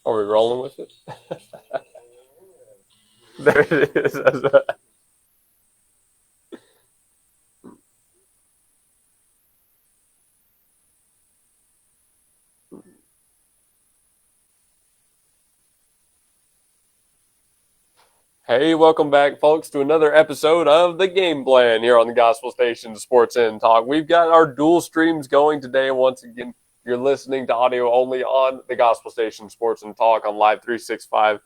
Are we rolling with it? There it is. Hey, welcome back, folks, to another episode of The Game Plan here on the Gospel Station Sports and Talk. We've got our dual streams going today. Once again, you're listening to audio only on the Gospel Station Sports and Talk on Live 365.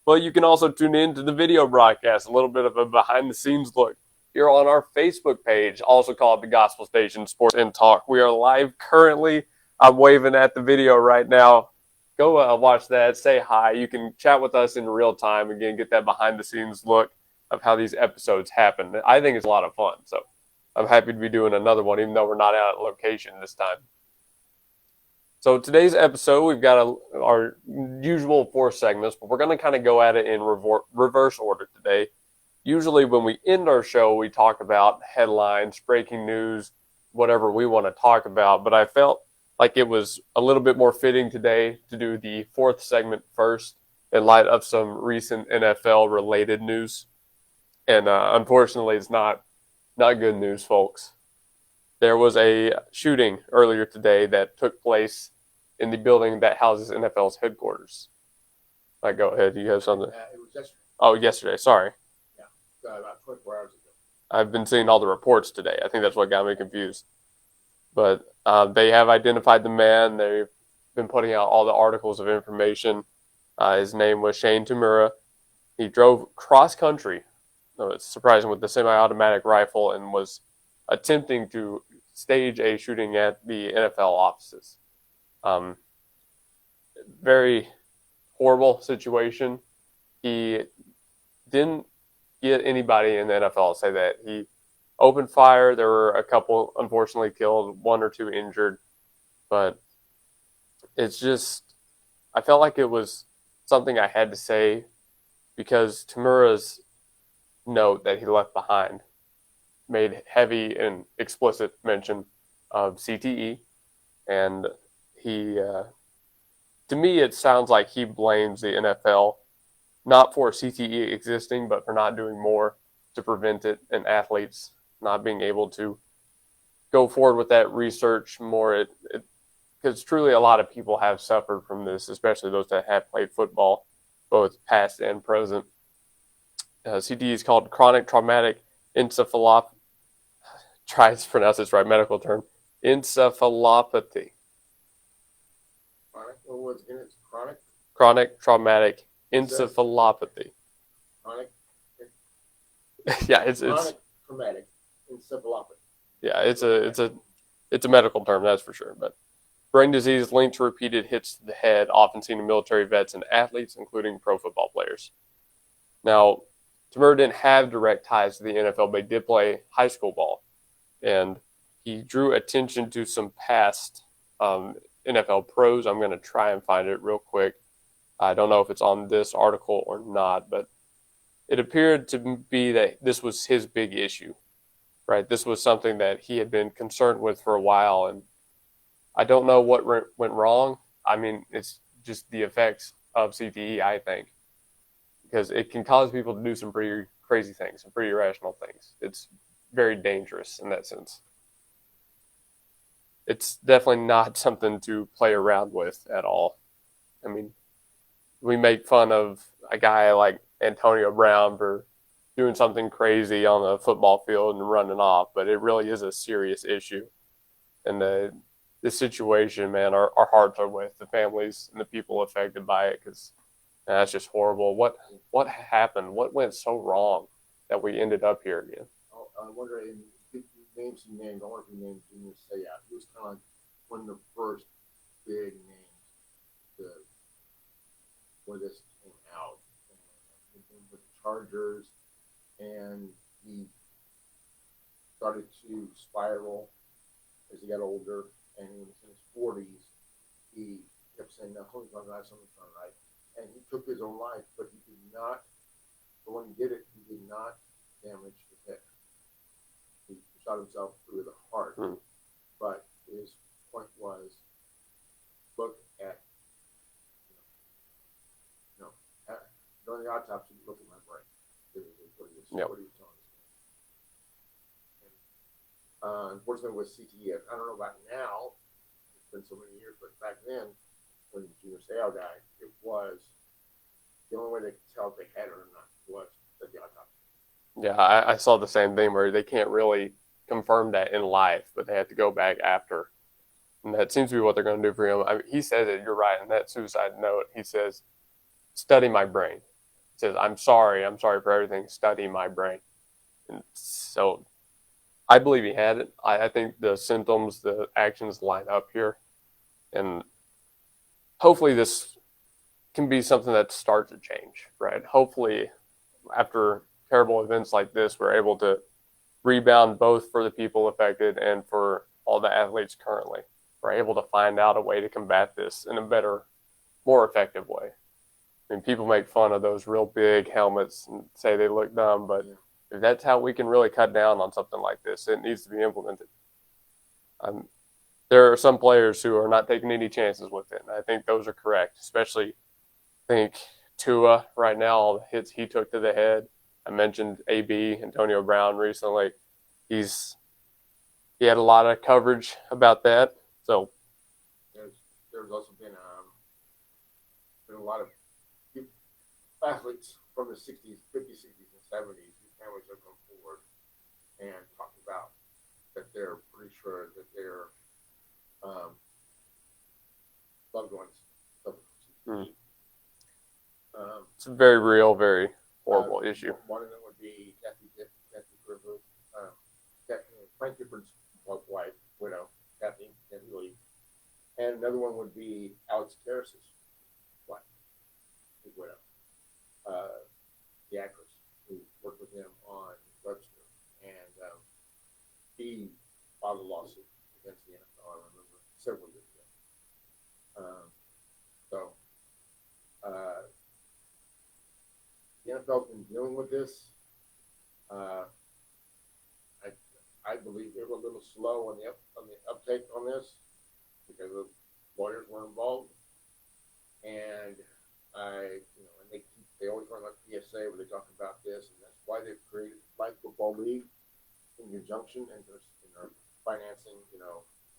But you can also tune in to the video broadcast, a little bit of a behind the scenes look here on our Facebook page, also called the Gospel Station Sports and Talk. We are live currently. I'm waving at the video right now. Go watch that, say hi. You can chat with us in real time. Again, get that behind the scenes look of how these episodes happen. I think it's a lot of fun. So I'm happy to be doing another one, even though we're not out at location this time. So today's episode, we've got our usual four segments, but we're going to kind of go at it in reverse order today. Usually when we end our show, we talk about headlines, breaking news, whatever we want to talk about. But I felt like it was a little bit more fitting today to do the fourth segment first in light of some recent NFL related news. And unfortunately, it's not good news, folks. There was a shooting earlier today that took place in the building that houses NFL's headquarters. Go ahead. You have something? It was yesterday. Oh, yesterday. Sorry. Yeah, about 24 hours ago. I've been seeing all the reports today. I think that's what got me confused. But they have identified the man. They've been putting out all the articles of information. His name was Shane Tamura. He drove cross country. No, it's surprising, with the semi-automatic rifle, and was attempting to stage a shooting at the NFL offices. Very horrible situation. He didn't get anybody in the NFL to say that. He opened fire. There were a couple unfortunately killed, one or two injured. But it's just, I felt like it was something I had to say because Tamura's note that he left behind made heavy and explicit mention of CTE. And he, to me, it sounds like he blames the NFL not for CTE existing, but for not doing more to prevent it, and athletes not being able to go forward with that research more. Because truly a lot of people have suffered from this, especially those that have played football, both past and present. CTE is called chronic traumatic encephalopathy. Try to pronounce this right, medical term. Encephalopathy. Chronic? What was in it? Chronic? Chronic traumatic encephalopathy. Chronic? Yeah, it's chronic traumatic encephalopathy. Yeah, it's a medical term, that's for sure. But brain disease linked to repeated hits to the head, often seen in military vets and athletes, including pro football players. Now, Tamura didn't have direct ties to the NFL, but he did play high school ball, and he drew attention to some past NFL pros. I'm going to try and find it real quick. I don't know if it's on this article or not, but it appeared to be that this was his big issue, right? This was something that he had been concerned with for a while, and I don't know what went wrong. I mean, it's just the effects of CTE, I think, because it can cause people to do some pretty crazy things, some pretty irrational things. It's very dangerous in that sense. It's definitely not something to play around with at all. I mean, we make fun of a guy like Antonio Brown for doing something crazy on the football field and running off, but it really is a serious issue. And the situation, man, our hearts are with the families and the people affected by it, because that's just horrible. What happened? What went so wrong that we ended up here again? I wonder, in names he named, I wonder if he named Junior Seau. He was kind of like one of the first big names where this came out. And with the Chargers, and he started to spiral as he got older, and he was in his 40s. He kept saying, "No, something's not right, something's not right," and he took his own life. But he did not. But when he did it, he did not damage his head. He shot himself through the heart. But his point was, look at the autopsy, look at my brain. Yep. What are you telling us? And, unfortunately, with CTE, I don't know about now. It's been so many years, but back then, when Junior Seau died, it was the only way they could tell if they had it or not was at the autopsy. Yeah, I saw the same thing where they can't really confirm that in life, but they have to go back after. And that seems to be what they're going to do for him. He says it, you're right, in that suicide note, he says, study my brain. He says, I'm sorry for everything, study my brain. And so I believe he had it. I think the symptoms, the actions line up here. And hopefully this can be something that starts to change, right? Hopefully after terrible events like this, we're able to rebound both for the people affected and for all the athletes currently. We're able to find out a way to combat this in a better, more effective way. I mean, people make fun of those real big helmets and say they look dumb, but if that's how we can really cut down on something like this, it needs to be implemented. There are some players who are not taking any chances with it, and I think those are correct, especially I think Tua right now, all the hits he took to the head. I mentioned AB, Antonio Brown recently. He had a lot of coverage about that. So there's also been a lot of athletes from the 60s, 50s, 60s, and 70s whose families have come forward and talked about that they're pretty sure that their loved ones suffer from CTE. It's a very real, very horrible issue. One of them would be Kathy Griffith, Frank Gifford's wife, widow, Kathy Lee. And another one would be Alex Karras's wife, his widow, the actress who worked with him on Webster. And he filed a lawsuit against the NFL, I remember, several years ago. The NFL's been dealing with this. I believe they were a little slow on the uptake on this because the lawyers were involved, and and they always run like PSA where they talk about this, and that's why they've created the Flag Football League in conjunction and they're financing,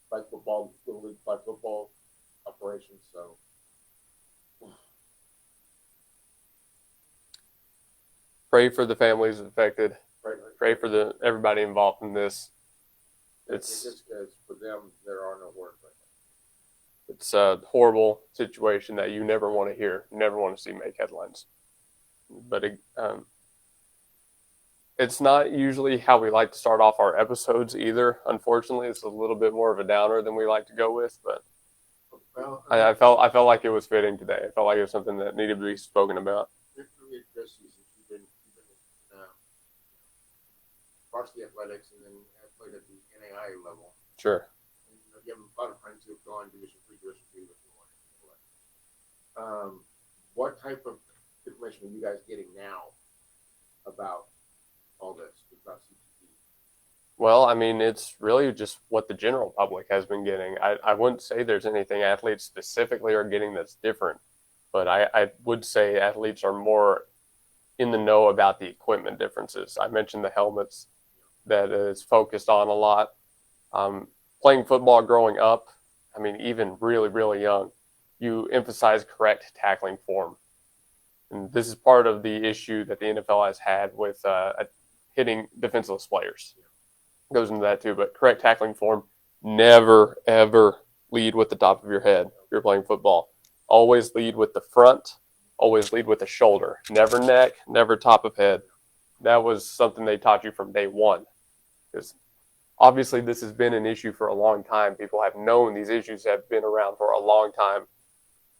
flag football, little league flag football operations. So. Pray for the families affected. Right. Pray for everybody involved in this. It's just because for them there are no words right now. It's a horrible situation that you never want to hear, you never want to see make headlines. But it's not usually how we like to start off our episodes either. Unfortunately, it's a little bit more of a downer than we like to go with. But I felt like it was fitting today. I felt like it was something that needed to be spoken about. Varsity athletics, and then played at the NAIA level. Sure. And, you have a lot of friends who have gone Division III, Division II, if you want. What type of information are you guys getting now about all this, about CTE? Well, I mean, it's really just what the general public has been getting. I wouldn't say there's anything athletes specifically are getting that's different, but I would say athletes are more in the know about the equipment differences. I mentioned the helmets that is focused on a lot. Playing football growing up, I mean, even really, really young, you emphasize correct tackling form. And this is part of the issue that the NFL has had with hitting defenseless players. It goes into that too, but correct tackling form, never, ever lead with the top of your head if you're playing football. Always lead with the front, always lead with the shoulder. Never neck, never top of head. That was something they taught you from day one. Because obviously this has been an issue for a long time. People have known these issues have been around for a long time.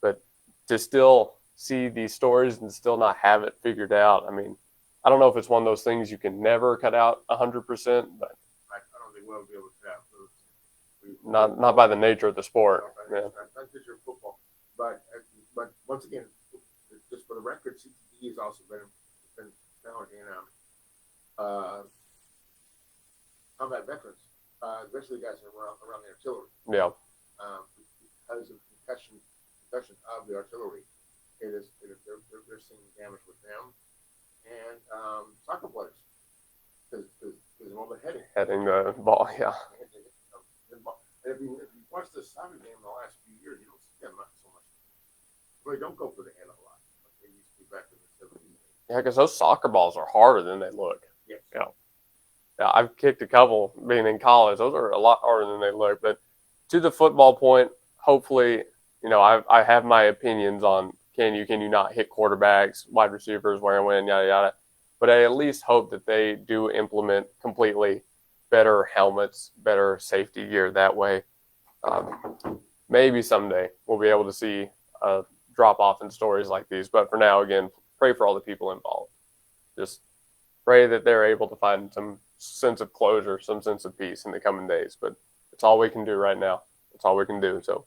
But to still see these stories and still not have it figured out, I mean, I don't know if it's one of those things you can never cut out 100%, but I don't think we'll be able to cut out. Not by the nature of the sport. Not nature of football. But once again, just for the record, CTE has also been found in combat veterans, especially guys around the artillery. Yeah. Because of concussion of the artillery. they're seeing damage with them, and soccer players because they're all the heading the ball. Yeah. And if you watch the soccer game in the last few years, you don't see them not so much. They don't go for the head a lot like they used to back in the 70s. Yeah, because those soccer balls are harder than they look. Yes. Yeah. Yeah, I've kicked a couple being in college. Those are a lot harder than they look. But to the football point, hopefully, I have my opinions on can you not hit quarterbacks, wide receivers, where and when, yada yada. But I at least hope that they do implement completely better helmets, better safety gear that way. Maybe someday we'll be able to see a drop off in stories like these. But for now, again, pray for all the people involved. Just pray that they're able to find some sense of closure, some sense of peace in the coming days. But it's all we can do right now. It's all we can do. So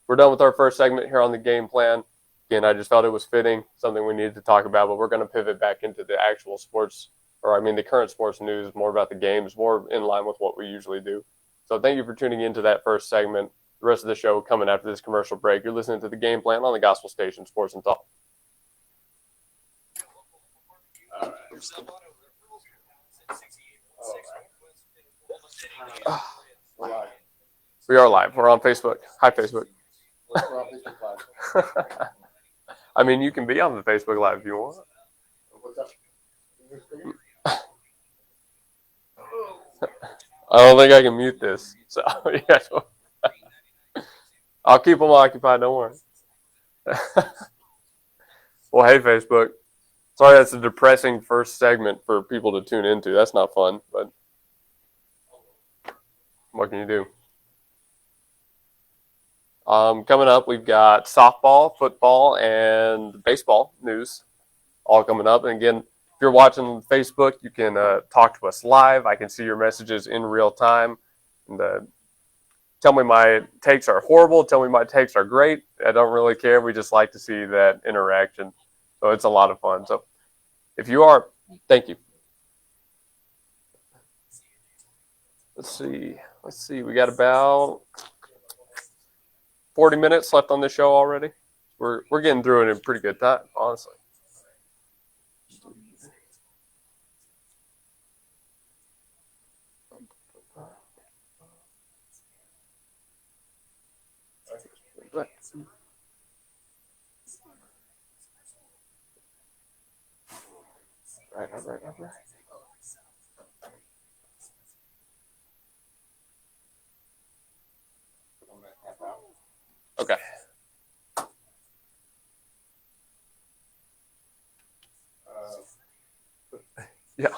we're done with our first segment here on the game plan. Again, I just felt it was fitting, something we needed to talk about, but we're going to pivot back into the actual sports, the current sports news, more about the games, more in line with what we usually do. So thank you for tuning into that first segment. The rest of the show coming after this commercial break. You're listening to the game plan on the Gospel Station Sports and Talk. All right. We are live. We're on Facebook. Hi, Facebook. I mean, you can be on the Facebook Live if you want. What's up? I don't think I can mute this. So, yeah. I'll keep them occupied. Don't worry. Well, hey, Facebook. Sorry that's a depressing first segment for people to tune into. That's not fun, but what can you do? Coming up, we've got softball, football, and baseball news all coming up. And again, if you're watching Facebook, you can talk to us live. I can see your messages in real time. And tell me my takes are horrible. Tell me my takes are great. I don't really care. We just like to see that interaction. So it's a lot of fun. So if you are, thank you. Let's see. We got about 40 minutes left on the show already. We're getting through it in pretty good time, honestly. Right. Okay. Yeah.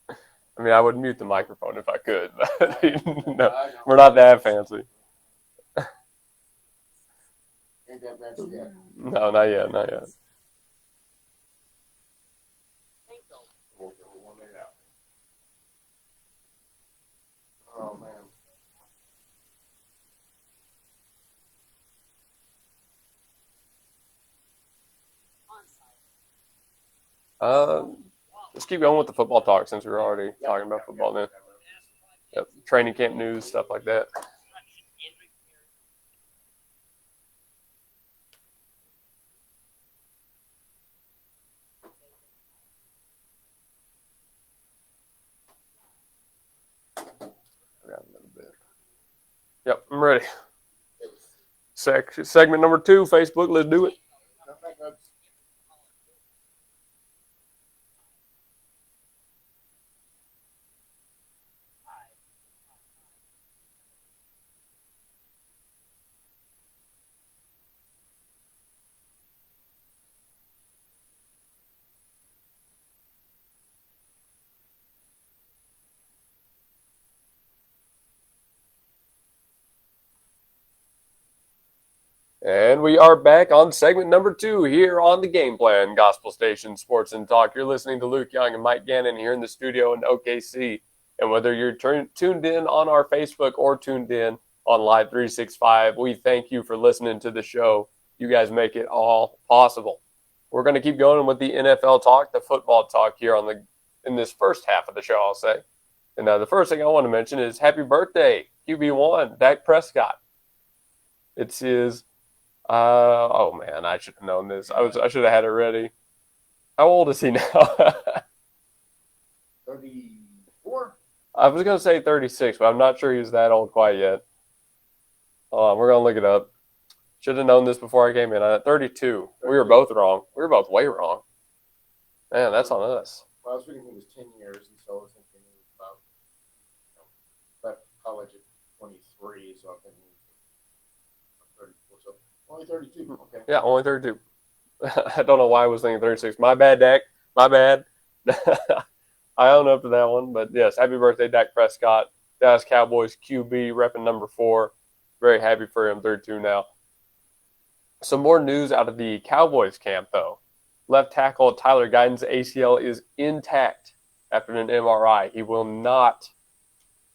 I mean, I would mute the microphone if I could. But no, we're not that fancy. Ain't that fancy yet? No, not yet. We'll warm it out. Oh, man. Let's keep going with the football talk since we were already talking about football then. Yep. Training camp news, stuff like that. Yep, I'm ready. Segment number 2, Facebook. Let's do it. And we are back on segment number 2 here on the Game Plan Gospel Station Sports and Talk. You're listening to Luke Young and Mike Gannon here in the studio in OKC. And whether you're tuned in on our Facebook or tuned in on Live 365, we thank you for listening to the show. You guys make it all possible. We're going to keep going with the NFL talk, the football talk here in this first half of the show, I'll say. And the first thing I want to mention is happy birthday, QB1, Dak Prescott. It's his. Oh man, I should have known this. I should have had it ready. How old is he now? 34. I was gonna say 36, but I'm not sure he's that old quite yet. Hold on, we're gonna look it up. Should have known this before I came in. 32. We were both wrong. We were both way wrong. Man, that's on us. Well, I was thinking he was 10 years, and so I was thinking he was about, left college at 23, so I'm thinking he was 34. So only 32. Okay. Yeah, only 32. I don't know why I was thinking 36. My bad, Dak. My bad. I own up to that one. But yes, happy birthday, Dak Prescott. Dallas Cowboys QB, repping number 4. Very happy for him, 32 now. Some more news out of the Cowboys camp, though. Left tackle Tyler Guyton's ACL is intact after an MRI. He will not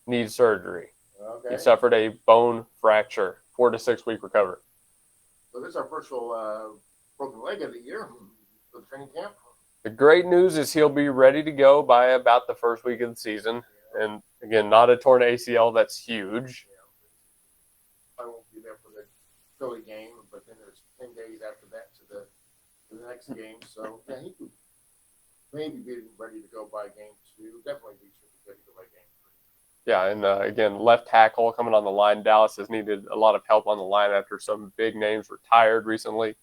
need surgery. Okay. He suffered a bone fracture, 4 to 6 week recovery. So this is our first real broken leg of the year for the training camp. The great news is he'll be ready to go by about the first week of the season. And again, not a torn ACL. That's huge. I won't be there for the Philly game, but then there's 10 days after that to the next game. So yeah, he could maybe be ready to go by game 2. Definitely be ready to go by game 3. Yeah, and again, left tackle coming on the line. Dallas has needed a lot of help on the line after some big names retired recently.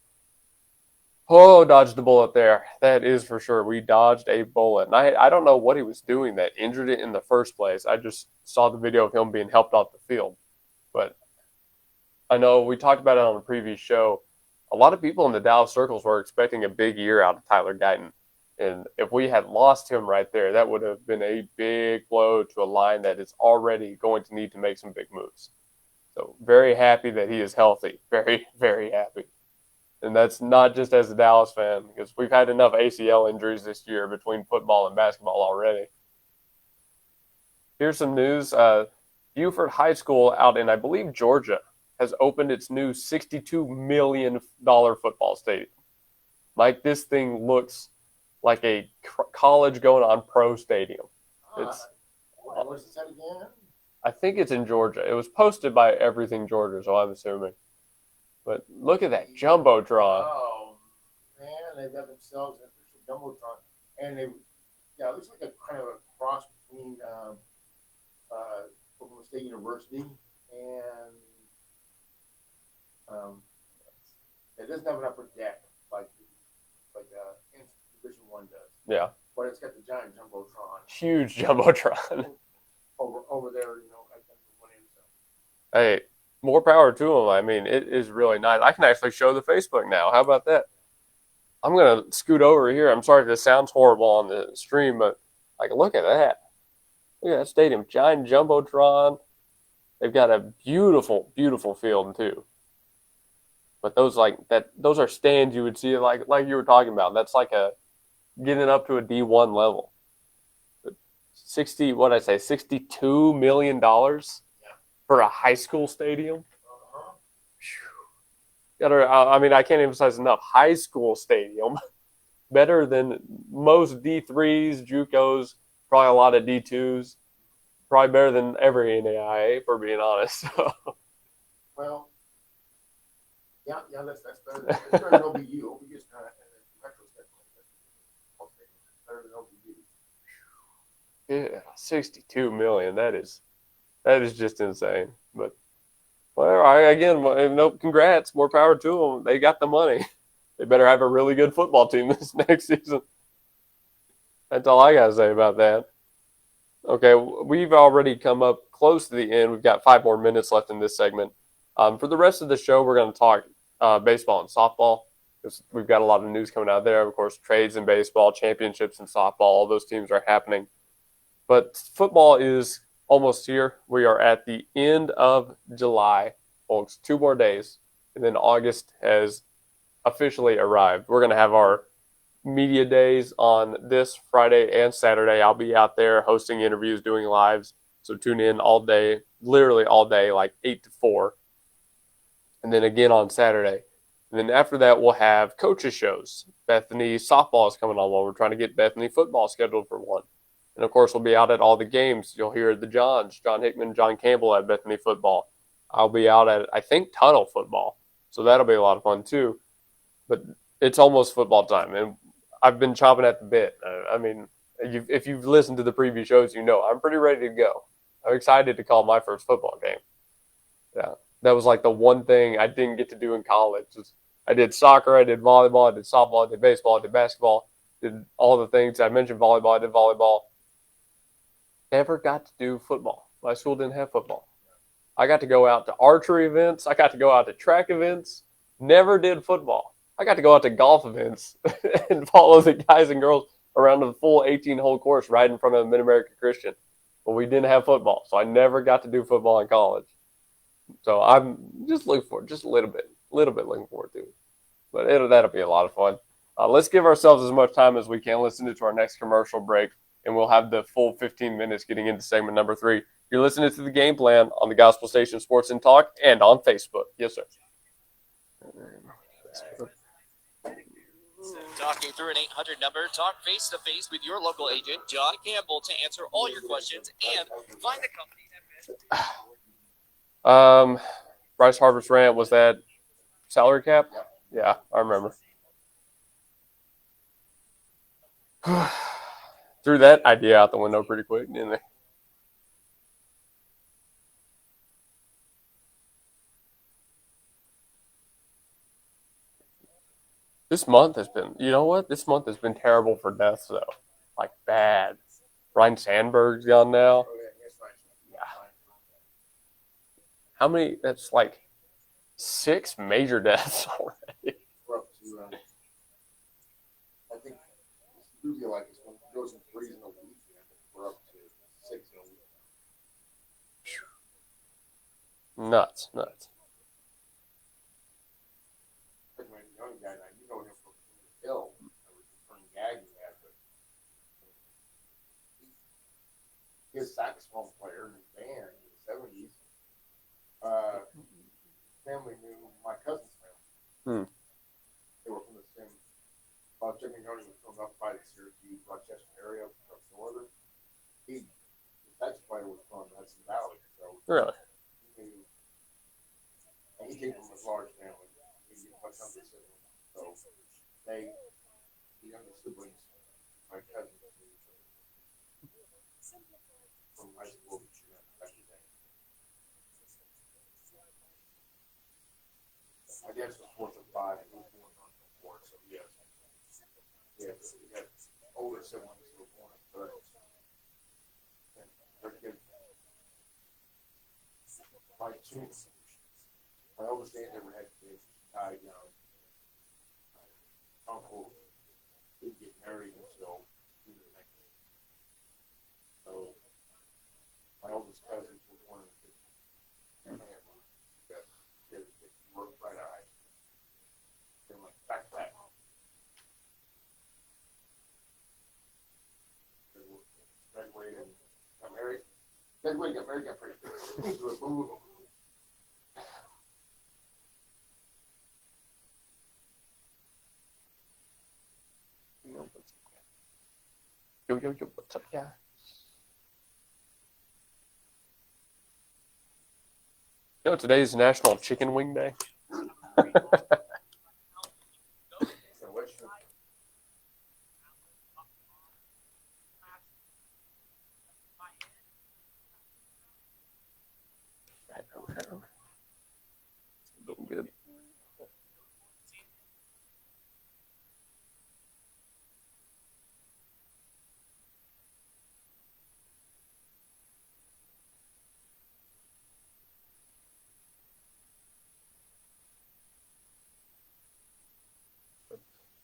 Oh, dodged the bullet there. That is for sure. We dodged a bullet. And I don't know what he was doing that injured it in the first place. I just saw the video of him being helped off the field. But I know we talked about it on a previous show. A lot of people in the Dallas circles were expecting a big year out of Tyler Guyton. And if we had lost him right there, that would have been a big blow to a line that is already going to need to make some big moves. So very happy that he is healthy. Very, very happy. And that's not just as a Dallas fan, because we've had enough ACL injuries this year between football and basketball already. Here's some news. Buford High School out in, I believe, Georgia, has opened its new $62 million football stadium. Like, this thing looks like a college going on pro stadium. Where's this at again? I think it's in Georgia. It was posted by Everything Georgia, so I'm assuming. But look at that Jumbotron. Oh, man, they've got themselves an official Jumbotron. And it looks like a kind of a cross between Oklahoma State University and it doesn't have an upper deck like Division 1 does. Yeah. But it's got the giant Jumbotron. Huge Jumbotron. over there, at the one end. So. Hey, more power to them. I mean, it is really nice. I can actually show the Facebook now. How about that? I'm going to scoot over here. I'm sorry if this sounds horrible on the stream, but like, look at that. Look at that stadium. Giant Jumbotron. They've got a beautiful, beautiful field, too. But those are stands you would see like you were talking about. That's like getting up to a D1 level. $62 million for a high school stadium. I can't emphasize enough. High school stadium, better than most D3s, JUCOs, probably a lot of D2s, probably better than every NAIA, for being honest. Well, yeah, that's better. That's better than OBU. OBU's kind of retrospect. Better than OBU. Yeah, $62 million. That is just insane. But whatever. Congrats. More power to them. They got the money. They better have a really good football team this next season. That's all I gotta say about that. Okay, we've already come up close to the end. We've got 5 more minutes left in this segment. For the rest of the show, we're going to talk baseball and softball, because we've got a lot of news coming out there. Of course, trades in baseball, championships in softball, all those teams are happening. But football is almost here. We are at the end of July, folks. 2 more days, and then August has officially arrived. We're going to have our media days on this Friday and Saturday. I'll be out there hosting interviews, doing lives. So tune in all day, literally all day, like 8 to 4. And then again on Saturday. And then after that, we'll have coaches shows. Bethany softball is coming on one. We're trying to get Bethany football scheduled for one. And, of course, we'll be out at all the games. You'll hear the Johns, John Hickman, John Campbell at Bethany football. I'll be out at, I think, Tunnel football. So that'll be a lot of fun, too. But it's almost football time, and I've been chomping at the bit. I mean, if you've listened to the previous shows, you know I'm pretty ready to go. I'm excited to call my first football game. Yeah, that was like the one thing I didn't get to do in college. I did soccer, I did volleyball, I did softball, I did baseball, I did basketball, did all the things. I mentioned volleyball, I did volleyball. Never got to do football. My school didn't have football. I got to go out to archery events. I got to go out to track events. Never did football. I got to go out to golf events and follow the guys and girls around the full 18-hole course right in front of Mid-America Christian. But we didn't have football, so I never got to do football in college. So I'm just looking forward, just a little bit looking forward to it. But that'll be a lot of fun. Let's give ourselves as much time as we can. Listen to our next commercial break, and we'll have the full 15 minutes getting into segment number 3. You're listening to The Game Plan on the Gospel Station Sports and Talk and on Facebook. Yes, sir. Talking through an 800 number, talk face-to-face with your local agent, John Campbell, to answer all your questions and find the company that best. Bryce Harper's rant, was that salary cap? Yeah, I remember. Threw that idea out the window pretty quick, didn't they? This month has been, you know what? This month has been terrible for deaths, though. Like, bad. Ryan Sandberg's gone now. Yeah. How many? That's like 6 major deaths already. We're up to, I think it's usually like it's when it goes in 3s in a week. We're up to 6 in a week. Nuts. Like my young guy, you know him from the Hill. I was from gagging at, but his saxophone player in his band in the 70s. Family knew my cousin's family. They were from the same. Jimmy Noni was from up by the Syracuse, Rochester area, from northern. The sax player was from Hudson Valley, so Really? and he came from a large family. He did much younger siblings, so the younger siblings, my cousins, from high school, I guess it was 4th or 5. He was born on the 4th, so he had older siblings who were born on 3rd. And their kids, my oldest aunt never had kids. She died young. My uncle didn't get married until he was 19. So my oldest cousins were born in the 50s. Worked right eye. They were like back to back. Graduated, got married. Graduated, got married, got pregnant. Yo, what's up, guy? You know, today's National Chicken Wing Day. Doing good.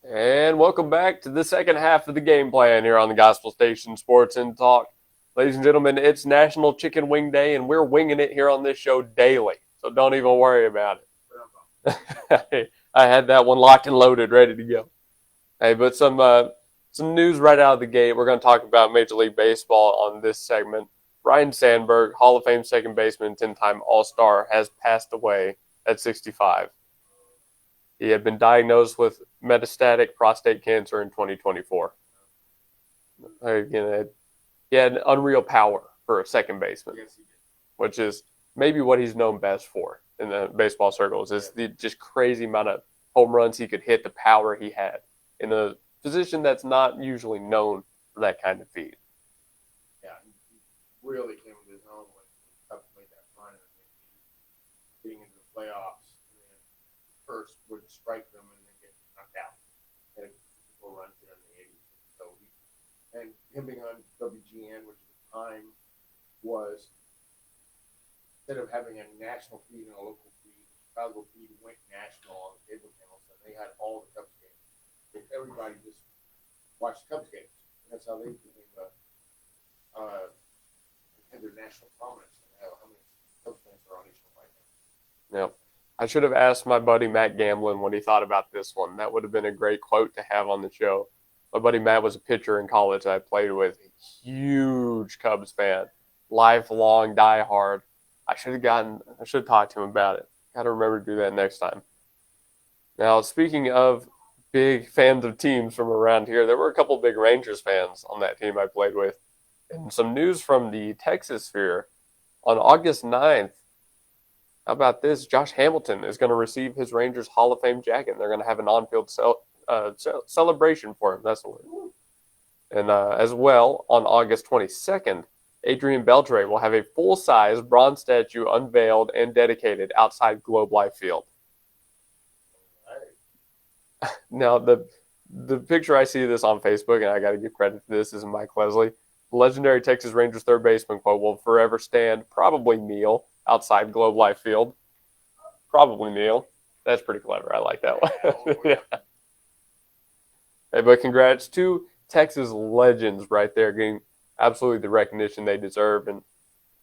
And welcome back to the second half of the game plan here on the Gospel Station Sports and Talk. Ladies and gentlemen, it's National Chicken Wing Day, and we're winging it here on this show daily. So don't even worry about it. I had that one locked and loaded, ready to go. Hey, but some news right out of the gate. We're going to talk about Major League Baseball on this segment. Ryan Sandberg, Hall of Fame second baseman, 10-time All-Star, has passed away at 65. He had been diagnosed with metastatic prostate cancer in 2024. Again, he had an unreal power for a second baseman, Yes, he did. which is maybe what he's known best for in the baseball circles, is the just crazy amount of home runs he could hit, the power he had in a position that's not usually known for that kind of feat. Yeah, he really came into his own when the Cubs made that run and getting into the playoffs. And then first would strike them and then get knocked out. And people runs there in the 80s. So and him being on WGN, which at the time was, instead of having a national feed and a local feed, Chicago feed went national on the cable channels, and they had all the Cubs games. And everybody just watched Cubs games. And that's how they became had their national prominence. And how many Cubs fans are on each one right now? Yep. I should have asked my buddy Matt Gamblin what he thought about this one. That would have been a great quote to have on the show. My buddy Matt was a pitcher in college I played with. Huge Cubs fan. Lifelong diehard. I should have talked to him about it. Got to remember to do that next time. Now, speaking of big fans of teams from around here, there were a couple big Rangers fans on that team I played with. And some news from the Texas sphere. On August 9th, how about this? Josh Hamilton is going to receive his Rangers Hall of Fame jacket. They're going to have an on-field celebration for him. That's the word. And as well, on August 22nd, Adrian Beltre will have a full-size bronze statue unveiled and dedicated outside Globe Life Field. Now, the picture I see of this on Facebook, and I got to give credit to this, is Mike Leslie. The legendary Texas Rangers third baseman quote will forever stand, probably kneel, outside Globe Life Field. Probably kneel. That's pretty clever. I like that one. Yeah. Hey, but congrats to Texas legends right there, getting absolutely the recognition they deserve. And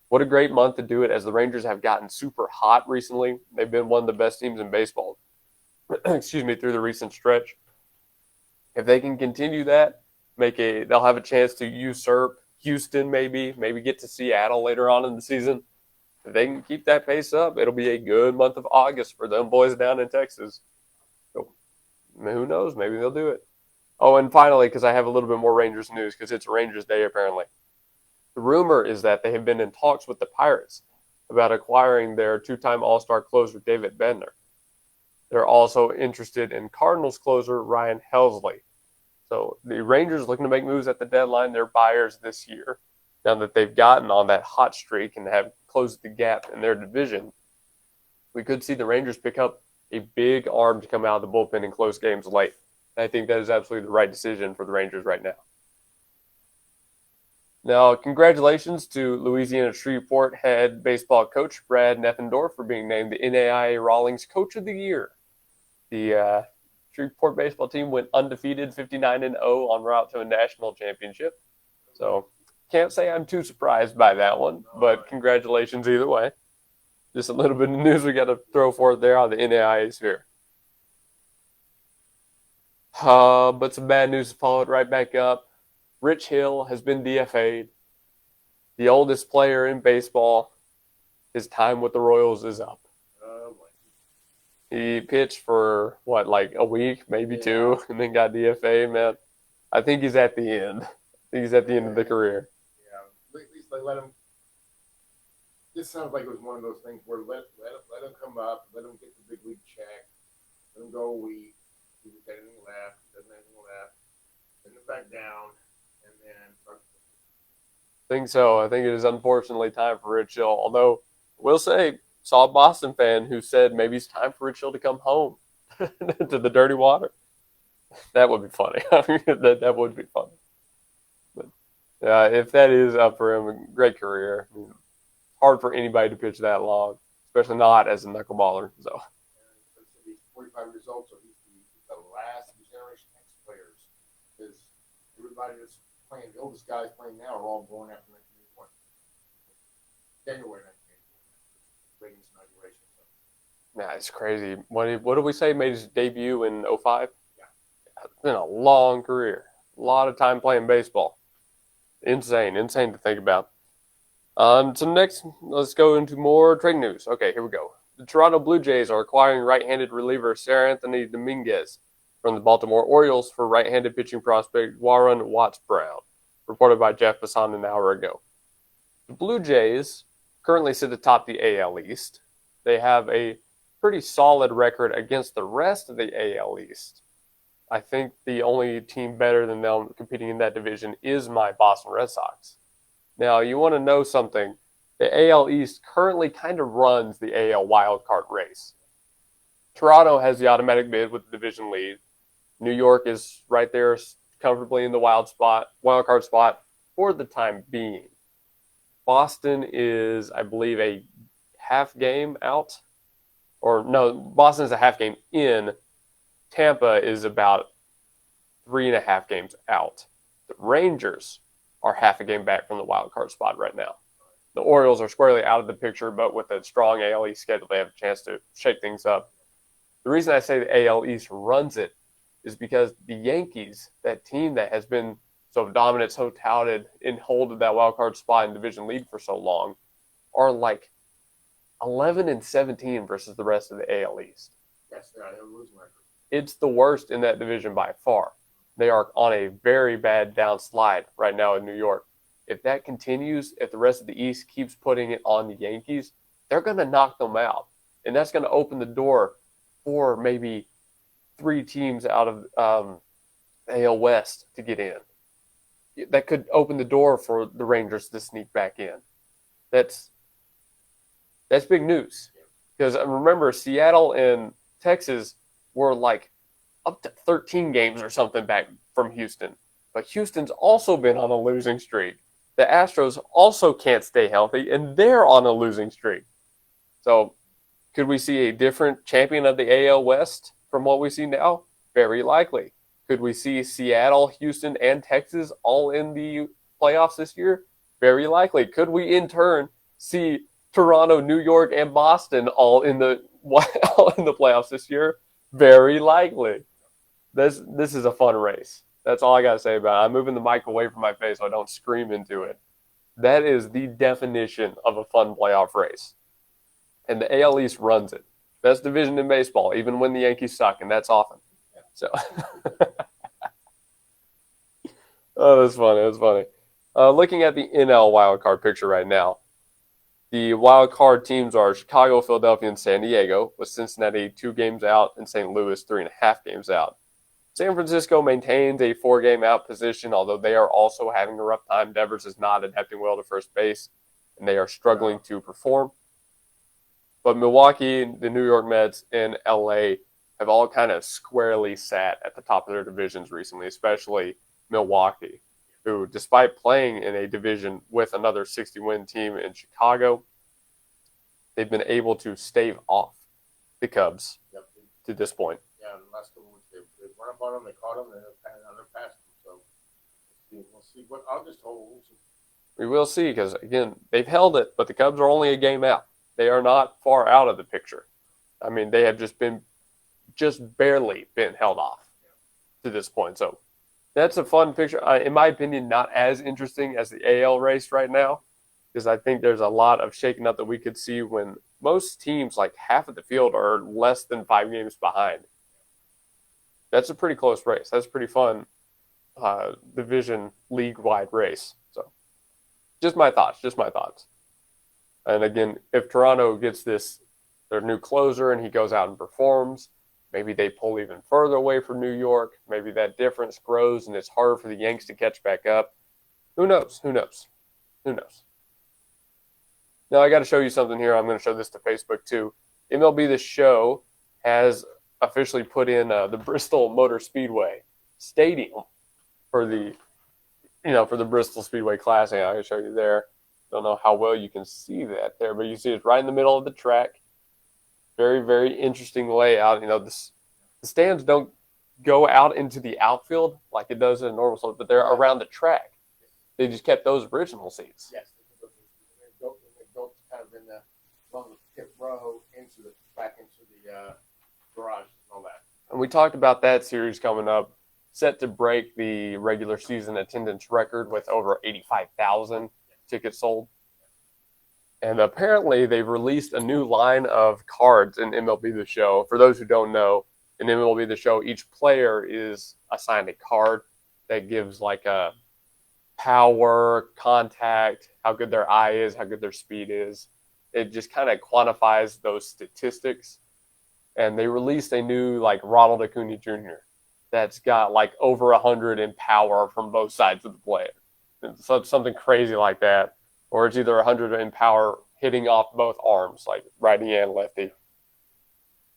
what a great month to do it, as the Rangers have gotten super hot recently. They've been one of the best teams in baseball, excuse me, through the recent stretch. If they can continue that, they'll have a chance to usurp Houston, maybe get to Seattle later on in the season. If they can keep that pace up, it'll be a good month of August for them boys down in Texas. So, who knows? Maybe they'll do it. Oh, and finally, because I have a little bit more Rangers news, because it's Rangers Day apparently. The rumor is that they have been in talks with the Pirates about acquiring their two-time All-Star closer David Bednar. They're also interested in Cardinals closer Ryan Helsley. So the Rangers looking to make moves at the deadline. They're buyers this year. Now that they've gotten on that hot streak and have closed the gap in their division, we could see the Rangers pick up a big arm to come out of the bullpen in close games late. I think that is absolutely the right decision for the Rangers right now. Now, congratulations to Louisiana Shreveport head baseball coach Brad Neffendorf for being named the NAIA Rawlings Coach of the Year. The Shreveport baseball team went undefeated, 59-0 en route to a national championship. So, can't say I'm too surprised by that one, but congratulations either way. Just a little bit of news we got to throw forth there on the NAIA sphere. But some bad news to follow it right back up. Rich Hill has been DFA'd. The oldest player in baseball. His time with the Royals is up. He pitched for, like a week, maybe two, and then got DFA'd, man. I think he's at the end. I think he's at the end of the career. Yeah, at least they let him. This sounds like it was one of those things where let him come up, let him get the big league check, let him go a week. He doesn't have anything left, send him back down, and then start. I think so. I think it is unfortunately time for Rich Hill. Although, I will say, saw a Boston fan who said maybe it's time for Rich Hill to come home to the dirty water. That would be funny. I mean, that would be funny. But if that is up for him, a great career. I mean, hard for anybody to pitch that long, especially not as a knuckleballer. So. He's 45 years old, so he's the last generation X players. Because everybody that's playing, the oldest guys playing now are all born after 1981. January 1981. Reagan's inauguration. So. Yeah, it's crazy. What did we say made his debut in 05? Yeah. It's been a long career. A lot of time playing baseball. Insane to think about. So next, let's go into more trade news. Okay, here we go. The Toronto Blue Jays are acquiring right-handed reliever Seranthony Dominguez from the Baltimore Orioles for right-handed pitching prospect Warren Watts Brown reported by Jeff Passan an hour ago. The Blue Jays currently sit atop the AL East. They have a pretty solid record against the rest of the AL East. I think the only team better than them competing in that division is my Boston Red Sox. Now, you want to know something. The AL East currently kind of runs the AL wildcard race. Toronto has the automatic bid with the division lead. New York is right there comfortably in the wild card spot for the time being. Boston is, I believe, a half game out. Or no, Boston is a half game in. Tampa is about 3.5 games out. The Rangers are half a game back from the wild card spot right now. The Orioles are squarely out of the picture, but with a strong AL East schedule, they have a chance to shake things up. The reason I say the AL East runs it is because the Yankees, that team that has been so dominant, so touted, in hold of that wild card spot in division lead for so long, are like 11-17 versus the rest of the AL East. Yes, they're on a losing record. It's the worst in that division by far. They are on a very bad downslide right now in New York. If that continues, if the rest of the East keeps putting it on the Yankees, they're going to knock them out. And that's going to open the door for maybe 3 teams out of AL West to get in. That could open the door for the Rangers to sneak back in. That's big news. Because remember, Seattle and Texas were like up to 13 games or something back from Houston. But Houston's also been on a losing streak. The Astros also can't stay healthy, and they're on a losing streak. So could we see a different champion of the AL West from what we see now? Very likely. Could we see Seattle, Houston, and Texas all in the playoffs this year? Very likely. Could we, in turn, see Toronto, New York, and Boston all in the playoffs this year? Very likely. This is a fun race. That's all I got to say about it. I'm moving the mic away from my face so I don't scream into it. That is the definition of a fun playoff race. And the AL East runs it. Best division in baseball, even when the Yankees suck, and that's often. So, oh, that's funny. That's funny. Looking at the NL wildcard picture right now, the wildcard teams are Chicago, Philadelphia, and San Diego, with Cincinnati 2 games out and St. Louis 3.5 games out. San Francisco maintains a 4-game out position, although they are also having a rough time. Devers is not adapting well to first base, and they are struggling to perform. But Milwaukee, the New York Mets, and LA have all kind of squarely sat at the top of their divisions recently, especially Milwaukee, who, despite playing in a division with another 60-win team in Chicago, they've been able to stave off the Cubs to this point. Yeah, the last couple weeks they run up on them, they caught them, and they're past them. So we'll see what August holds. We will see, because, again, they've held it, but the Cubs are only a game out. They are not far out of the picture. I mean, they have just barely been held off to this point. So that's a fun picture. In my opinion, not as interesting as the AL race right now, because I think there's a lot of shaking up that we could see when most teams, like half of the field, are less than 5 games behind. That's a pretty close race. That's a pretty fun division league-wide race. So just my thoughts. And again, if Toronto gets their new closer and he goes out and performs, maybe they pull even further away from New York. Maybe that difference grows and it's harder for the Yanks to catch back up. Who knows? Now, I got to show you something here. I'm going to show this to Facebook too. MLB The Show has officially put in the Bristol Motor Speedway Stadium for the Bristol Speedway Classic. I can show you there. Don't know how well you can see that there, but you see it's right in the middle of the track. Very, very interesting layout. The stands don't go out into the outfield like it does in a normal slope, but they're around the track. They just kept those original seats. Yes, they built kind of in the pit row back into the garage and all that. And we talked about that series coming up, set to break the regular season attendance record with over 85,000 tickets sold. And apparently they've released a new line of cards in MLB The Show. For those who don't know, in MLB The Show, each player is assigned a card that gives like a power, contact, how good their eye is, how good their speed is. It just kind of quantifies those statistics. And they released a new like Ronald Acuna Jr. that's got like over 100 in power from both sides of the plate. So something crazy like that, or it's either 100 in power hitting off both arms, like righty and lefty.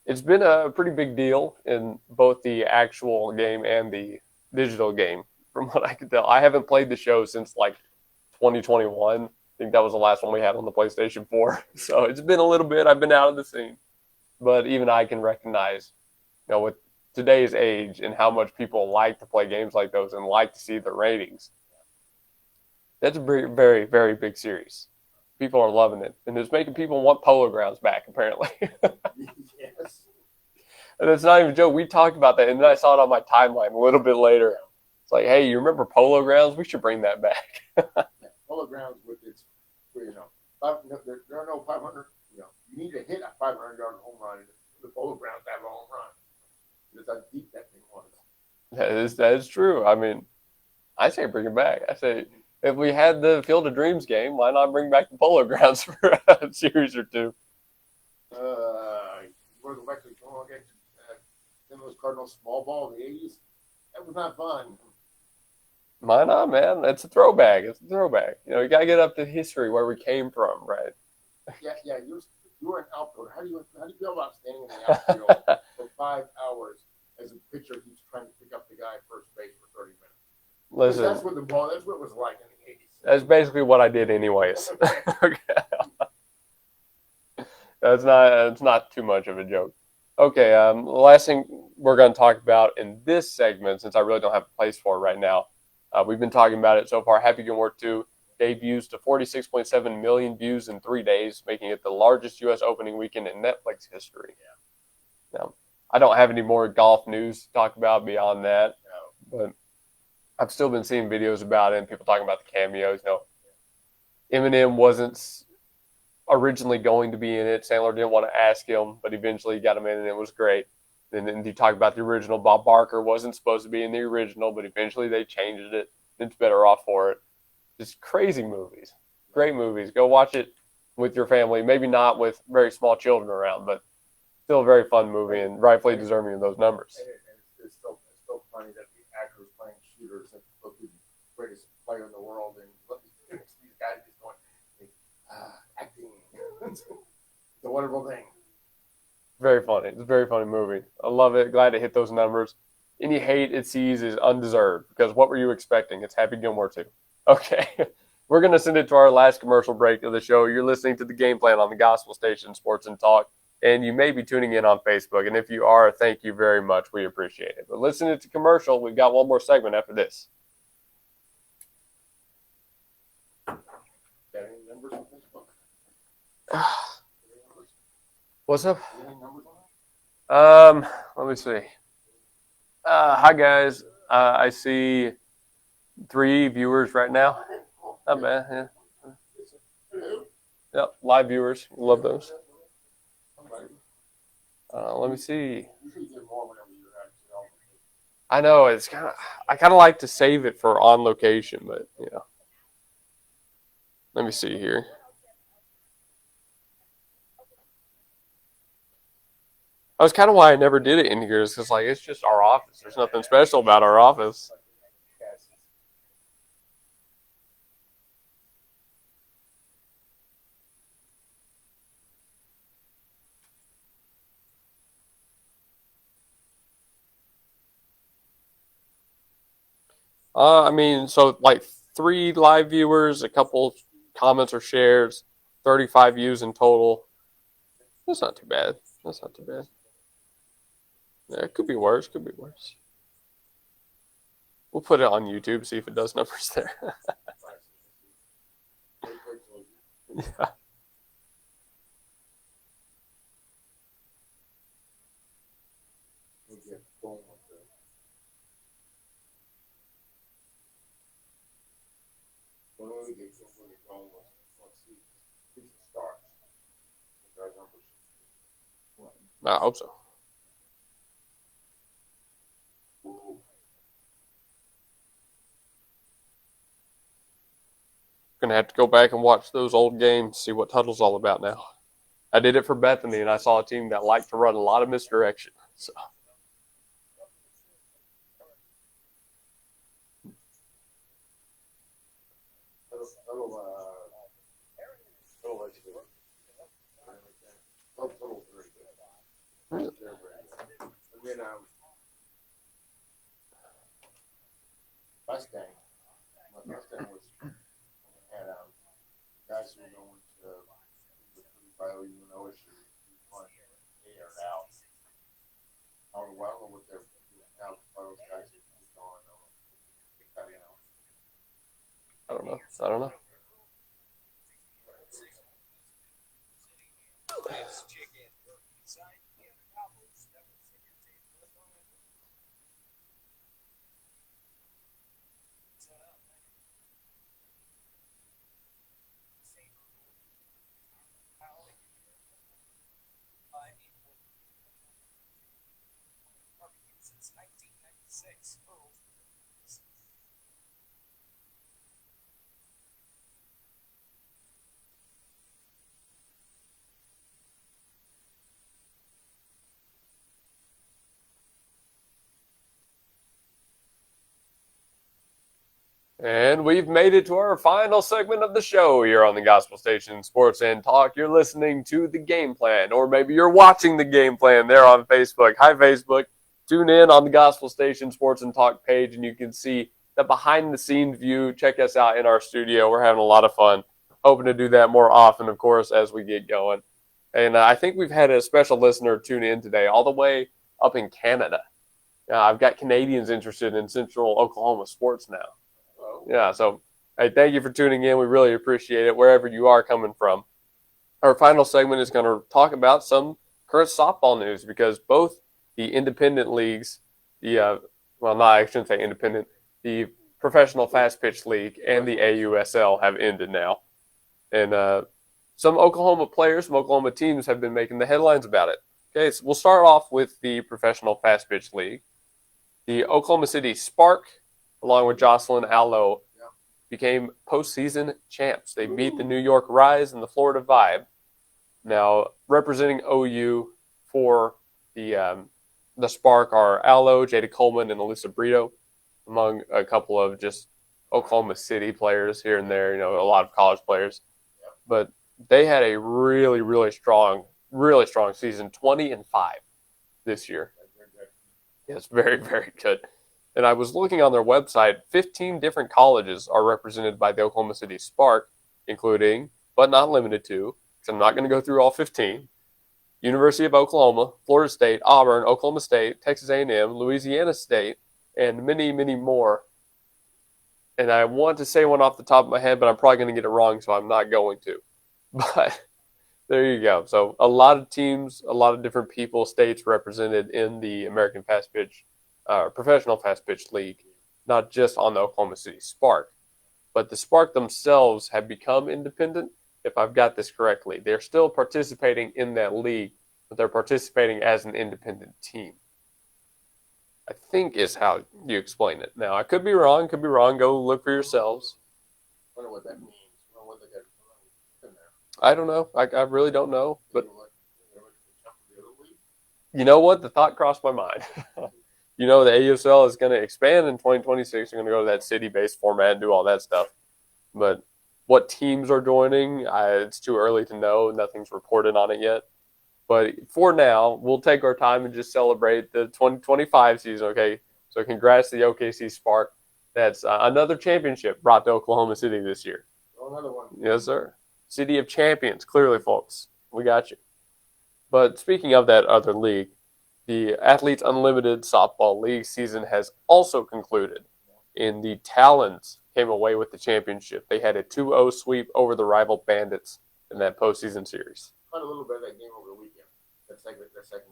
It's been a pretty big deal in both the actual game and the digital game, from what I can tell. I haven't played the show since like 2021. I think that was the last one we had on the PlayStation 4. So it's been a little bit. I've been out of the scene. But even I can recognize, with today's age and how much people like to play games like those and like to see the ratings, that's a very, very, very big series. People are loving it. And it's making people want Polo Grounds back, apparently. Yes. And it's not even a joke. We talked about that, and then I saw it on my timeline a little bit later. It's like, hey, you remember Polo Grounds? We should bring that back. Polo Grounds with its, there are no 500. You need to hit a 500-yard home run in the Polo Grounds to have a home run. That's how deep that thing was. That is true. I mean, I say bring it back. I say if we had the Field of Dreams game, why not bring back the Polo Grounds for a series or two? We're the Wexley against St. Louis Cardinals small ball in the 80s. That was not fun. Why not, man? It's a throwback. It's a throwback. You got to get up to history where we came from, right? Yeah. You were an outfielder. How do you feel about standing in the outfield for 5 hours as a pitcher who's trying to pick up the guy at first base for 30 minutes? Listen, that's what it was like in the 80s. That's basically what I did anyways. Okay. It's not too much of a joke. Okay, the last thing we're going to talk about in this segment, since I really don't have a place for it right now, we've been talking about it so far. Happy Gilmore 2 debuts to 46.7 million views in 3 days, making it the largest U.S. opening weekend in Netflix history. Yeah. Now, I don't have any more golf news to talk about beyond that, but I've still been seeing videos about it and people talking about the cameos. Eminem wasn't originally going to be in it. Sandler didn't want to ask him, but eventually he got him in, and it was great. And then you talk about the original. Bob Barker wasn't supposed to be in the original, but eventually they changed it. It's better off for it. Just crazy movies. Great movies. Go watch it with your family. Maybe not with very small children around, but still a very fun movie and rightfully deserving of those numbers. And it's still funny that the actors playing shooters have looked at the greatest player in the world, and look at these guys just going, acting. It's a wonderful thing. Very funny. It's a very funny movie. I love it. Glad to hit those numbers. Any hate it sees is undeserved, because what were you expecting? It's Happy Gilmore 2. Okay. We're going to send it to our last commercial break of the show. You're listening to The Game Plan on the Gospel Station Sports and Talk, and you may be tuning in on Facebook. And if you are, thank you very much. We appreciate it. But listen to commercial. We've got one more segment after this. Got any numbers on Facebook? What's up? Any numbers on it? Let me see. Hi guys. I see 3 viewers right now. Not bad. Yeah. Yep. Live viewers. Love those. Let me see. I know it's I kind of like to save it for on location, but let me see here. That was kind of why I never did it in here, is because it's just our office. There's nothing special about our office. So 3 live viewers, a couple comments or shares, 35 views in total. That's not too bad. Yeah, it could be worse. We'll put it on YouTube, see if it does numbers there. Yeah. I hope so. Going to have to go back and watch those old games, see what Tuttle's all about now. I did it for Bethany, and I saw a team that liked to run a lot of misdirection. So. Mustang. Mustang was had guys who were going to the bio OSU on air out. I don't know what they're now those guys are going on. I don't know. Since 1996. And we've made it to our final segment of the show here on the Gospel Station Sports and Talk. You're listening to the game plan, or maybe you're watching the game plan there on Facebook. Hi, Facebook. Tune in on the Gospel Station Sports and Talk page, and you can see the behind-the-scenes view. Check us out in our studio. We're having a lot of fun. Hoping to do that more often, of course, as we get going. And I think we've had a special listener tune in today, all the way up in Canada. I've got Canadians interested in Central Oklahoma sports now. Yeah, so hey, thank you for tuning in. We really appreciate it, wherever you are coming from. Our final segment is going to talk about some current softball news, because both the independent leagues, I shouldn't say independent, the Professional Fast Pitch League and the AUSL have ended now. And some Oklahoma players, some Oklahoma teams have been making the headlines about it. Okay, so we'll start off with the Professional Fast Pitch League. The Oklahoma City Spark, along with Jocelyn Allo, became postseason champs. They beat the New York Rise and the Florida Vibe. Now, representing OU for the Spark are Allo, Jada Coleman, and Alyssa Brito, among a couple of just Oklahoma City players here and there, a lot of college players. But they had a really, really strong season, 20-5 this year. Yes, very, very good. And I was looking on their website, 15 different colleges are represented by the Oklahoma City Spark, including, but not limited to, because I'm not going to go through all 15, University of Oklahoma, Florida State, Auburn, Oklahoma State, Texas A&M, Louisiana State, and many, many more. And I want to say one off the top of my head, but I'm probably going to get it wrong, so I'm not going to. But there you go. So a lot of teams, a lot of different people, states represented in the American Fast Pitch Professional Fast Pitch League, not just on the Oklahoma City Spark. But the Spark themselves have become independent, if I've got this correctly. They're still participating in that league, but they're participating as an independent team, I think is how you explain it. Now, I could be wrong. Go look for yourselves. I wonder what that means. I wonder what they got in there. I don't know. I really don't know. But you know what? The thought crossed my mind. The AUSL is going to expand in 2026. They're going to go to that city-based format and do all that stuff. But what teams are joining, it's too early to know. Nothing's reported on it yet. But for now, we'll take our time and just celebrate the 2025 season, okay? So congrats to the OKC Spark. That's another championship brought to Oklahoma City this year. Oh, another one. Yes, sir. City of Champions, clearly, folks. We got you. But speaking of that other league, the Athletes Unlimited Softball League season has also concluded, and the Talons came away with the championship. They had a 2-0 sweep over the rival Bandits in that postseason series. Caught a little bit of that game over the weekend. That second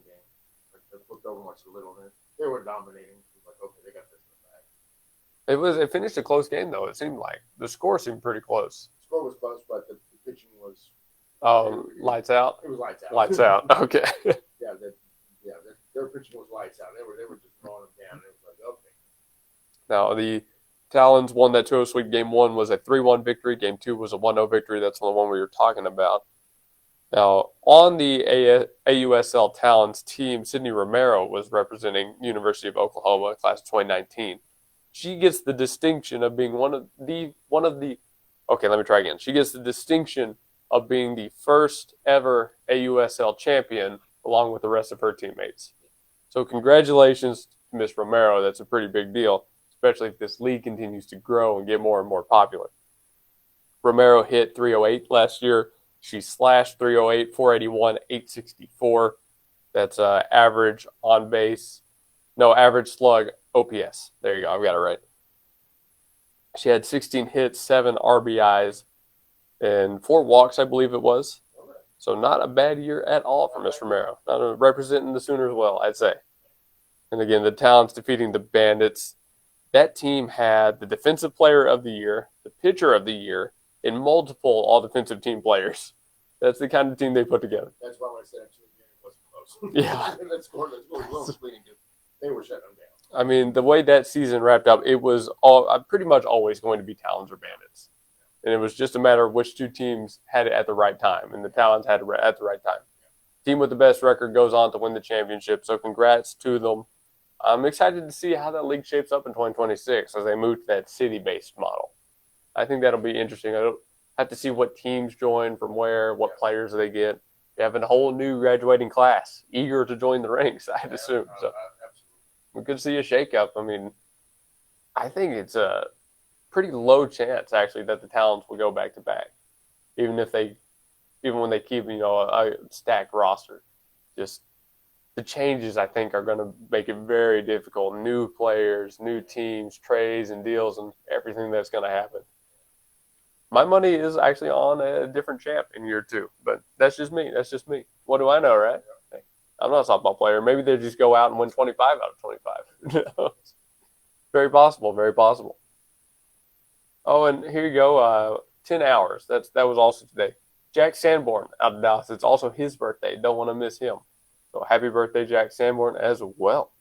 game. They flipped over much a little bit. They were dominating. It was like, okay, they got this in the bag. It finished a close game, though. It seemed like the score seemed pretty close. The score was close, but the pitching was. Lights out. It was lights out. Lights out. Okay. Their pitching was lights out. They were just throwing them down. It was like, okay. Now the Talons won that 2-0 sweep. Game 1 was a 3-1 victory. Game 2 was a 1-0 victory. That's the one we were talking about. Now, on the AUSL Talons team, Sydney Romero was representing University of Oklahoma, class of 2019. She gets the distinction of being She gets the distinction of being the first ever AUSL champion along with the rest of her teammates. So congratulations to Miss Romero. That's a pretty big deal, especially if this league continues to grow and get more and more popular. Romero hit 308 last year. She slashed 308, 481, 864. That's average slug OPS. There you go. I've got it right. She had 16 hits, 7 RBIs, and 4 walks, I believe it was. So not a bad year at all for Miss Romero. Representing the Sooners well, I'd say. And again, the Talons defeating the Bandits. That team had the Defensive Player of the Year, the Pitcher of the Year, and multiple all-defensive team players. That's the kind of team they put together. That's why when I said it wasn't close. Yeah. They were shutting them down. I mean, the way that season wrapped up, it was pretty much always going to be Talons or Bandits. And it was just a matter of which two teams had it at the right time, and the Talons had it at the right time. Team with the best record goes on to win the championship, so congrats to them. I'm excited to see how that league shapes up in 2026 as they move to that city-based model. I think that'll be interesting. I don't have to see what teams join from where, what players they get. You have a whole new graduating class eager to join the ranks, I'd assume. So we could see a shakeup. I mean, I think it's a pretty low chance actually that the Talons will go back to back, even when they keep a stacked roster. Just the changes I think are going to make it very difficult. New players, new teams, trades and deals, and everything that's going to happen. My money is actually on a different champ in year 2, but that's just me. What do I know, right? I'm not a softball player. Maybe they just go out and win 25 out of 25. Very possible, very possible. Oh, and here you go, 10 hours. That was also today. Jack Sanborn out of Dallas. It's also his birthday. Don't want to miss him. So happy birthday, Jack Sanborn, as well.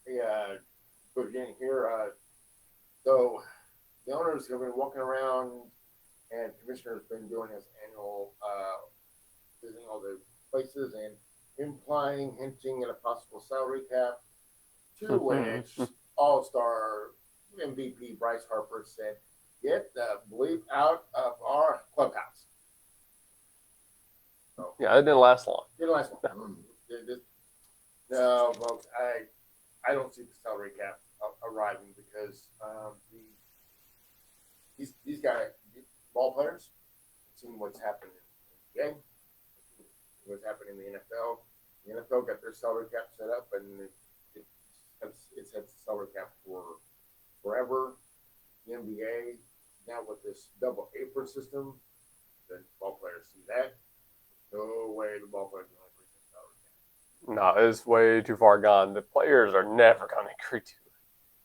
Yeah, but again here, so the owners have been walking around, and commissioner's been doing his annual visiting all the places and hinting at a possible salary cap. To which All-Star MVP Bryce Harper said, "Get the bleep out of our clubhouse." So, yeah, it didn't last long. No, folks, I don't see the salary cap arriving because these guys, ball players, seeing what's happening in the NBA, what's happening in the NFL. The NFL got their salary cap set up, and it's had the salary cap for forever. The NBA, now with this double apron system, the ball players see that. No way the ball players are going to agree to the salary cap. No, it's way too far gone. The players are never going to agree to it.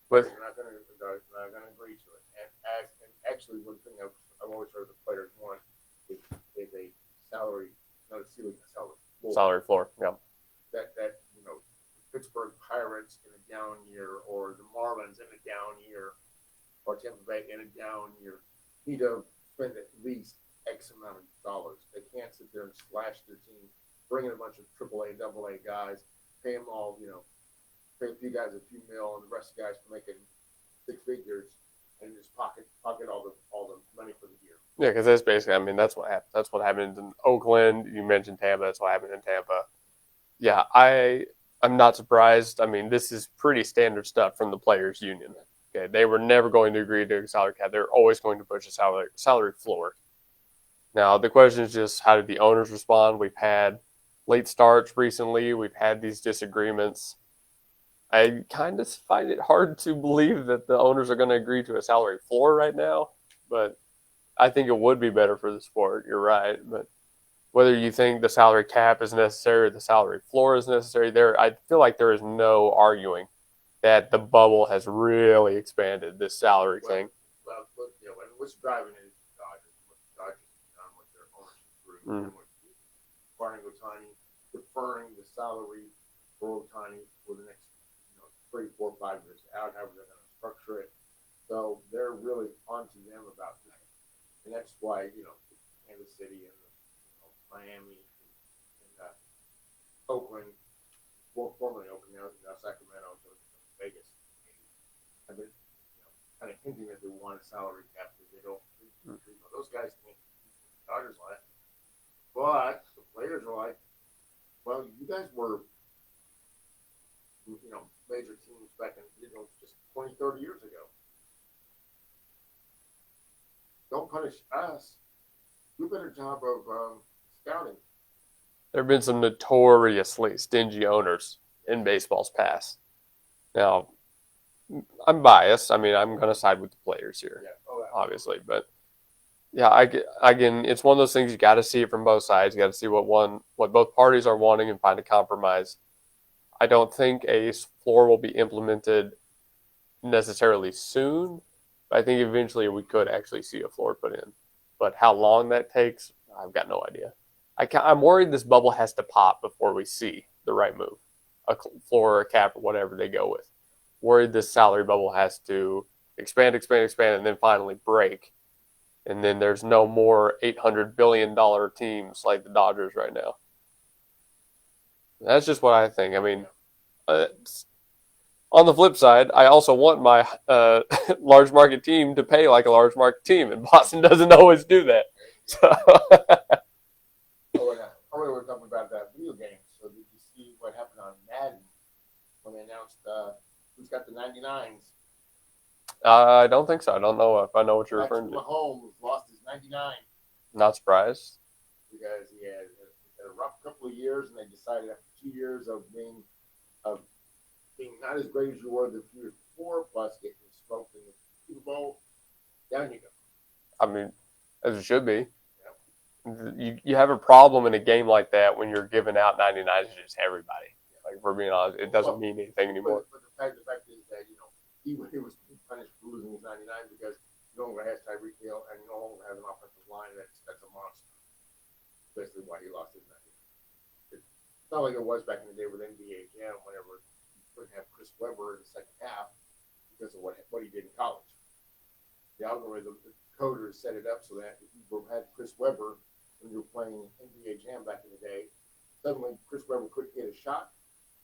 But they're not going to agree to it. And actually, one thing I've always heard the players want is a salary, not a ceiling, a salary floor. Salary floor, yeah. That Pittsburgh Pirates in a down year, or the Marlins in a down year, or Tampa Bay in a down year need to spend at least X amount of dollars. They can't sit there and slash their team, bring in a bunch of AAA, AA guys, pay them all, pay a few guys a few mil, and the rest of the guys for making 6 figures, and just pocket all the money for the year. Yeah, because that's basically, that's what happened. That's what happened in Oakland. You mentioned Tampa. That's what happened in Tampa. Yeah, I'm not surprised. This is pretty standard stuff from the players' union. Okay, they were never going to agree to a salary cap. They're always going to push a salary floor. Now, the question is just, how did the owners respond? We've had late starts recently. We've had these disagreements. I kind of find it hard to believe that the owners are going to agree to a salary floor right now, but I think it would be better for the sport. You're right, but whether you think the salary cap is necessary or the salary floor is necessary, I feel like there is no arguing that the bubble has really expanded this salary thing. Well, and what's driving it is the Dodgers. What the Dodgers have done with their ownership group, and with acquiring Ohtani, deferring the salary for Ohtani for the next 3, 4, 5 years out, however they're going to structure it. So they're really onto them about that. And that's why, Kansas City and Miami and Oakland, formerly Oakland, now Sacramento, so Vegas, have been kind of hinting that they want a salary cap because they don't. Those guys can't keep the Dodgers on it. But the players are like, well, you guys were, major teams back in, just 20, 30 years ago. Don't punish us. Do a better job of scouting. There have been some notoriously stingy owners in baseball's past. Now, I'm biased. I mean, I'm going to side with the players here, obviously. But, yeah, again, it's one of those things you got to see it from both sides. You got to see what both parties are wanting and find a compromise. I don't think a floor will be implemented necessarily soon. But I think eventually we could actually see a floor put in. But how long that takes, I've got no idea. I'm worried this bubble has to pop before we see the right move, a floor or a cap or whatever they go with. Worried this salary bubble has to expand, and then finally break. And then there's no more $800 billion teams like the Dodgers right now. That's just what I think. I mean, on the flip side, I also want my large market team to pay like a large market team, and Boston doesn't always do that. So Earlier we were talking about that video game. So did you see what happened on Madden when they announced who's got the 99s? I don't think so. I don't know if I know what you're referring to. Mahomes lost his 99 Not surprised. because he had a rough couple of years, and they decided after 2 years of being not as great as you were the few years before, plus getting smoked in the Super Bowl, down you go. I mean, as it should be. You have a problem in a game like that when you're giving out 99s to just everybody. Like, for being honest, it doesn't mean anything anymore. But the fact is that he was punished for losing his 99 because he no longer has Tyreek Hill and he no longer has an offensive line that's a monster. Basically, why he lost his 99. It's not like it was back in the day with NBA Jam, whenever you couldn't have Chris Webber in the second half because of what he did in college. The algorithm, the coders set it up so that if you had Chris Webber when you were playing NBA Jam back in the day, suddenly Chris Webber couldn't get a shot,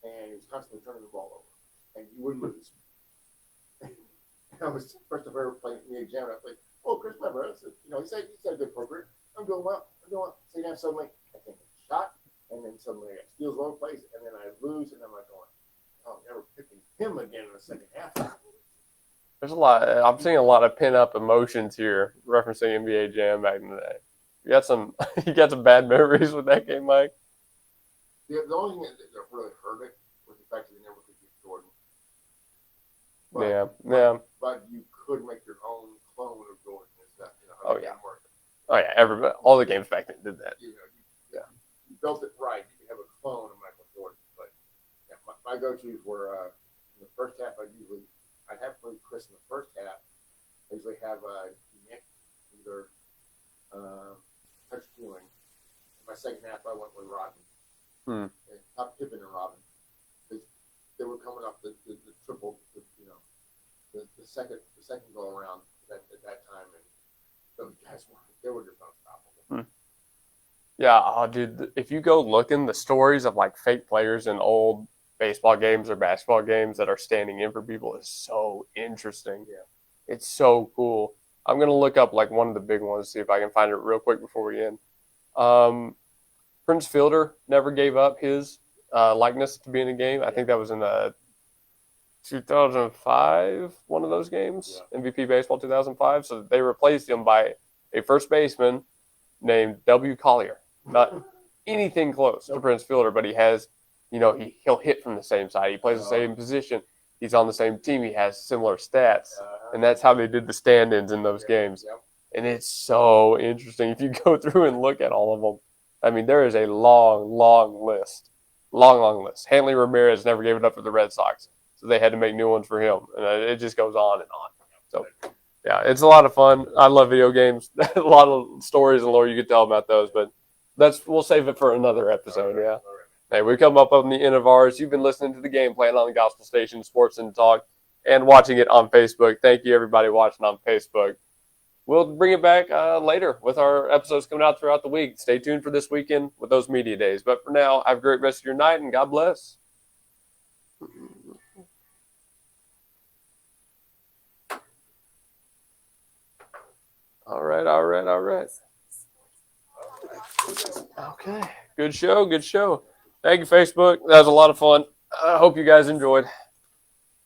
and he was constantly turning the ball over, and you would lose. I was first time I ever playing NBA Jam, and I was like, "Oh, Chris Webber," I said, he said a good program. I'm doing well. So now suddenly I can't get a shot, and then suddenly I got steals all over the place, and then I lose, and I'm like going, "Oh, I'm never picking him again in the second half." There's a lot. I'm seeing a lot of pent-up emotions here, referencing NBA Jam back in the day. You got some bad memories with that game, Mike? The only thing that really hurt it was the fact that they never could get Jordan. But you could make your own clone of Jordan and stuff. Oh yeah, everybody, all the games back then did that. You built it right. You have a clone of Michael Jordan. But yeah, my go-tos were in the first half. I'd have played Chris in the first half. I usually have Nick either touch stealing. In my second half, I went with Rodman. Top Pippen and Robin. They were coming up the triple, the second go around at that time, and those guys were just unstoppable. Yeah, dude, if you go looking, the stories of like fake players in old baseball games or basketball games that are standing in for people is so interesting. Yeah. It's so cool. I'm going to look up like one of the big ones, see if I can find it real quick before we end. Prince Fielder never gave up his likeness to be in a game. I think that was in the 2005, one of those games, MVP Baseball 2005. So they replaced him by a first baseman named W. Collier. Not anything close to Prince Fielder, but he has, he'll hit from the same side. He plays the same position. He's on the same team. He has similar stats. And that's how they did the stand-ins in those games. And it's so interesting. If you go through and look at all of them, I mean, there is a long list. Long list. Hanley Ramirez never gave it up for the Red Sox, so they had to make new ones for him. And it just goes on and on. So, yeah, it's a lot of fun. I love video games. A lot of stories and lore you could tell about those, but we'll save it for another episode, yeah. Hey, we come up on the end of ours. You've been listening to the Game Plan on the Gospel Station, Sports and Talk. and watching it on Facebook. Thank you, everybody watching on Facebook. We'll bring it back later with our episodes coming out throughout the week. Stay tuned for this weekend with those media days. But for now, have a great rest of your night, and God bless. All right. Okay. Good show. Thank you, Facebook. That was a lot of fun. I hope you guys enjoyed.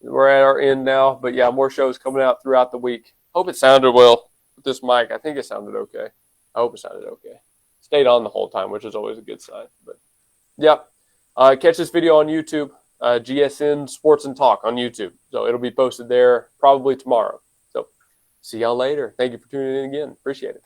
We're at our end now, but yeah, more shows coming out throughout the week. Hope it sounded well with this mic. I think it sounded okay. I hope it sounded okay. Stayed on the whole time, which is always a good sign. But yeah, catch this video on YouTube, GSN Sports and Talk on YouTube. So it'll be posted there probably tomorrow. So see y'all later. Thank you for tuning in again. Appreciate it.